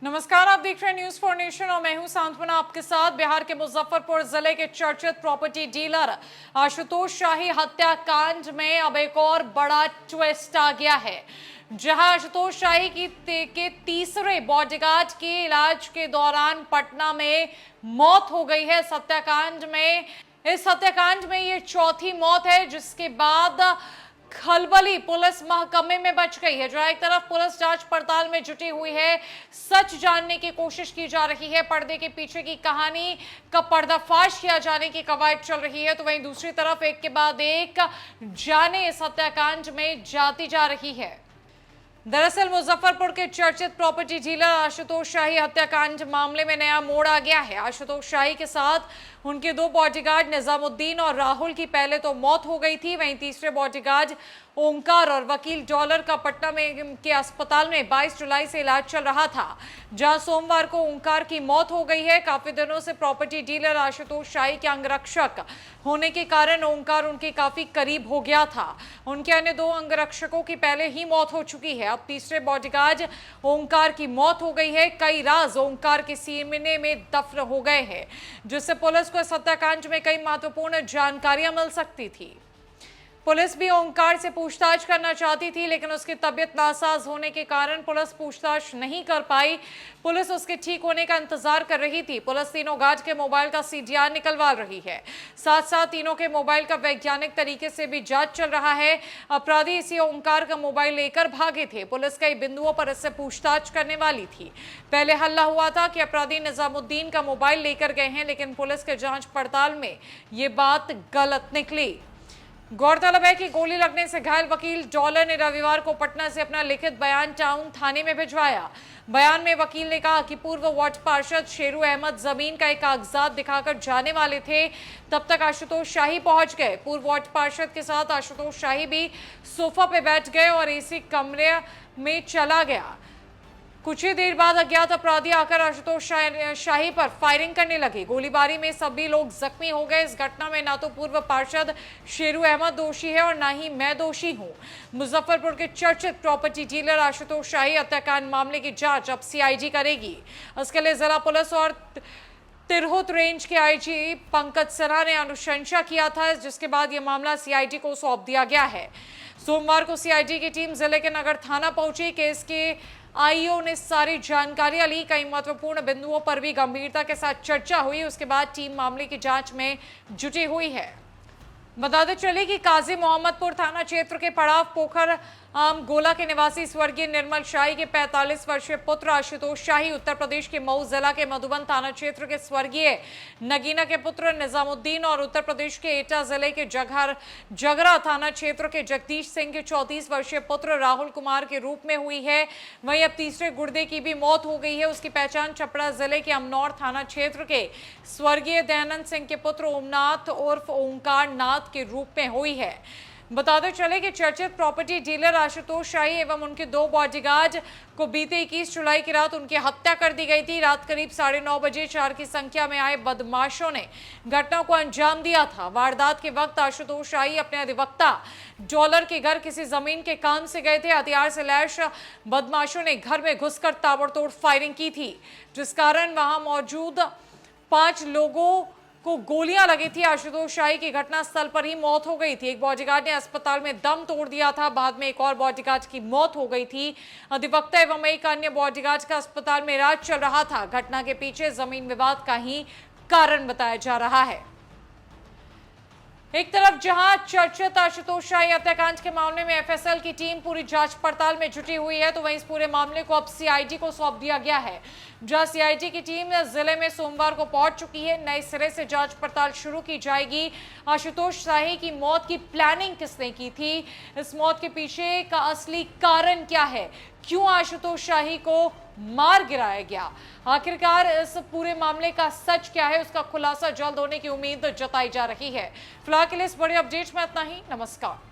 नमस्कार, आप देख रहे हैं न्यूज फॉर नेशन और मैं हूं सांत्वना आपके साथ। बिहार के मुजफ्फरपुर जिले के चर्चित प्रॉपर्टी डीलर आशुतोष शाही हत्याकांड में अब एक और बड़ा ट्विस्ट आ गया है, जहां आशुतोष शाही के तीसरे बॉडीगार्ड के इलाज के दौरान पटना में मौत हो गई है। इस हत्याकांड में ये चौथी मौत है, जिसके बाद खलबली पुलिस महकमे में बच गई है। जहां एक तरफ पुलिस जांच पड़ताल में जुटी हुई है, सच जानने की कोशिश की जा रही है, पर्दे के पीछे की कहानी का पर्दाफाश किया जाने की कवायद चल रही है, तो वहीं दूसरी तरफ एक के बाद एक जाने इस हत्याकांड में जाती जा रही है। दरअसल मुजफ्फरपुर के चर्चित प्रॉपर्टी डीलर आशुतोष शाही हत्याकांड मामले में नया मोड़ आ गया है। आशुतोष शाही के साथ उनके दो बॉडीगार्ड निजामुद्दीन और राहुल की पहले तो मौत हो गई थी, वहीं तीसरे बॉडीगार्ड ओंकार और वकील डॉलर का पटना में के अस्पताल में 22 जुलाई से इलाज चल रहा था, जहां सोमवार को ओंकार की मौत हो गई है। काफी दिनों से प्रॉपर्टी डीलर आशुतोष शाही के अंगरक्षक होने के कारण ओंकार उनके काफी करीब हो गया था। उनके अन्य दो अंगरक्षकों की पहले ही मौत हो चुकी है। अब तीसरे बॉडीगार्ड ओंकार की मौत हो गई है। कई राज ओंकार के सीने में दफन हो गए हैं, जिससे पुलिस को इस हत्याकांड में कई महत्वपूर्ण जानकारियां मिल सकती थी। पुलिस भी ओंकार से पूछताछ करना चाहती थी, लेकिन उसकी तबीयत नासाज होने के कारण पुलिस पूछताछ नहीं कर पाई। पुलिस उसके ठीक होने का इंतजार कर रही थी। पुलिस तीनों गार्ड के मोबाइल का सीडीआर निकलवा रही है। साथ साथ तीनों के मोबाइल का वैज्ञानिक तरीके से भी जांच चल रहा है। अपराधी इसी ओंकार का मोबाइल लेकर भागे थे। पुलिस कई बिंदुओं पर इससे पूछताछ करने वाली थी। पहले हल्ला हुआ था कि अपराधी निजामुद्दीन का मोबाइल लेकर गए हैं, लेकिन पुलिस के जांच पड़ताल में ये बात गलत निकली। गौरतलब है कि गोली लगने से घायल वकील डॉलर ने रविवार को पटना से अपना लिखित बयान टाउन थाने में भिजवाया। बयान में वकील ने कहा कि पूर्व वार्ड पार्षद शेरू अहमद जमीन का एक कागजात दिखाकर जाने वाले थे, तब तक आशुतोष शाही पहुंच गए। पूर्व वार्ड पार्षद के साथ आशुतोष शाही भी सोफा पे बैठ गए और एसी कमरे में चला गया। कुछ ही देर बाद अज्ञात अपराधी आकर आशुतोष शाही पर फायरिंग करने लगे। गोलीबारी में सभी लोग जख्मी हो गए। इस घटना में ना तो पूर्व पार्षद शेरू अहमद दोषी है और ना ही मैं दोषी हूं। मुजफ्फरपुर के चर्चित प्रॉपर्टी डीलर आशुतोष शाही हत्याकांड मामले की जांच अब सीआईडी करेगी। इसके लिए जिला पुलिस और तिरहुत रेंज के आईजी पंकज सिन्हा ने अनुशंसा किया था, जिसके बाद यह मामला सीआईडी को सौंप दिया गया है। सोमवार को सीआईडी की टीम जिले के नगर थाना पहुंची। केस के आईओ ने सारी जानकारियां ली। कई महत्वपूर्ण बिंदुओं पर भी गंभीरता के साथ चर्चा हुई। उसके बाद टीम मामले की जांच में जुटी हुई है। बताते चले कि काजी मोहम्मदपुर थाना क्षेत्र के पड़ाव पोखर गोला के निवासी स्वर्गीय निर्मल शाही के 45 वर्षीय पुत्र आशुतोष शाही, उत्तर प्रदेश के मऊ जिला के मधुबन थाना क्षेत्र के स्वर्गीय नगीना के पुत्र निजामुद्दीन और उत्तर प्रदेश के एटा जिले के जगरा थाना क्षेत्र के जगदीश सिंह के 34 वर्षीय पुत्र राहुल कुमार के रूप में हुई है। वहीं अब तीसरे गुर्दे की भी मौत हो गई है। उसकी पहचान छपरा जिले के अमनौर थाना क्षेत्र के स्वर्गीय दयानंद सिंह के पुत्र ओमनाथ उर्फ ओंकार नाथ के रूप में हुई है। बताते चले कि चर्चित प्रॉपर्टी डीलर आशुतोष शाही एवं उनके दो बॉडीगार्ड को बीते 21 जुलाई की रात उनकी हत्या कर दी गई थी। रात करीब 9:30 बजे 4 की संख्या में आए बदमाशों ने घटना को अंजाम दिया था। वारदात के वक्त आशुतोष शाही अपने अधिवक्ता डॉलर के घर किसी जमीन के काम से गए थे। हथियार से लैस बदमाशों ने घर में घुसकर ताबड़तोड़ फायरिंग की थी, जिस कारण वहां मौजूद 5 लोगों को गोलियां लगी थी। आशुतोष शाही की घटनास्थल पर ही मौत हो गई थी। एक बॉडीगार्ड ने अस्पताल में दम तोड़ दिया था। बाद में एक और बॉडीगार्ड की मौत हो गई थी। अधिवक्ता एवं एक अन्य बॉडीगार्ड का अस्पताल में इलाज चल रहा था। घटना के पीछे जमीन विवाद का ही कारण बताया जा रहा है। एक तरफ जहां चर्चित आशुतोष शाही हत्याकांड के मामले में एफएसएल की टीम पूरी जांच पड़ताल में जुटी हुई है, तो वहीं इस पूरे मामले को अब सीआईडी को सौंप दिया गया है। जहां सीआईडी की टीम जिले में सोमवार को पहुंच चुकी है। नए सिरे से जांच पड़ताल शुरू की जाएगी। आशुतोष शाही की मौत की प्लानिंग किसने की थी, इस मौत के पीछे का असली कारण क्या है, क्यों आशुतोष शाही को मार गिराया गया, आखिरकार इस पूरे मामले का सच क्या है, उसका खुलासा जल्द होने की उम्मीद जताई जा रही है। फिलहाल के लिए इस बड़े अपडेट में इतना ही। नमस्कार।